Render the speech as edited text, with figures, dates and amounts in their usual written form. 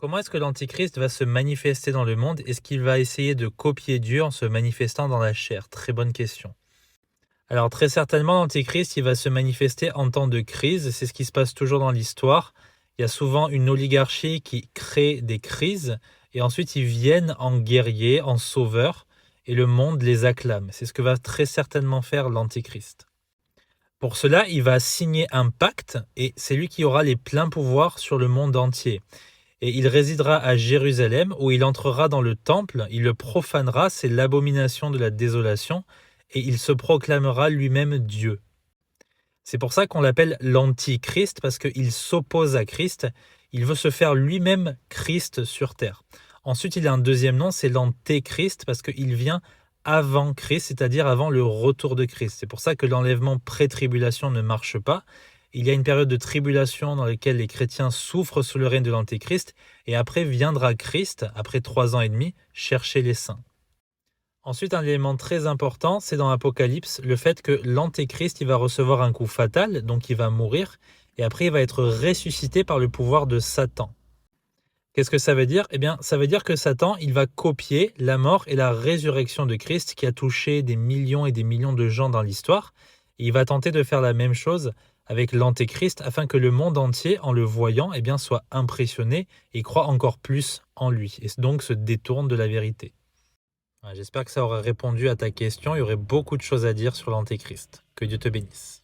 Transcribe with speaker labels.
Speaker 1: Comment est-ce que l'Antichrist va se manifester dans le monde? Est-ce qu'il va essayer de copier Dieu en se manifestant dans la chair? Très bonne question. Alors très certainement, l'Antichrist, il va se manifester en temps de crise. C'est ce qui se passe toujours dans l'histoire. Il y a souvent une oligarchie qui crée des crises et ensuite ils viennent en guerriers, en sauveurs et le monde les acclame. C'est ce que va très certainement faire l'Antichrist. Pour cela, il va signer un pacte et c'est lui qui aura les pleins pouvoirs sur le monde entier. Et il résidera à Jérusalem, où il entrera dans le temple, il le profanera, c'est l'abomination de la désolation, et il se proclamera lui-même Dieu. C'est pour ça qu'on l'appelle l'Antichrist, parce qu'il s'oppose à Christ, il veut se faire lui-même Christ sur terre. Ensuite, il a un deuxième nom, c'est l'Antéchrist, parce qu'il vient avant Christ, c'est-à-dire avant le retour de Christ. C'est pour ça que l'enlèvement pré-tribulation ne marche pas. Il y a une période de tribulation dans laquelle les chrétiens souffrent sous le règne de l'Antéchrist, et après viendra Christ, après 3 ans et demi, chercher les saints. Ensuite, un élément très important, c'est dans l'Apocalypse, le fait que l'Antéchrist, il va recevoir un coup fatal, donc il va mourir, et après il va être ressuscité par le pouvoir de Satan. Qu'est-ce que ça veut dire? Eh bien, ça veut dire que Satan, il va copier la mort et la résurrection de Christ qui a touché des millions et des millions de gens dans l'histoire. Et il va tenter de faire la même chose avec l'Antéchrist afin que le monde entier, en le voyant, eh bien, soit impressionné et croit encore plus en lui et donc se détourne de la vérité. Voilà, j'espère que ça aura répondu à ta question. Il y aurait beaucoup de choses à dire sur l'Antéchrist. Que Dieu te bénisse.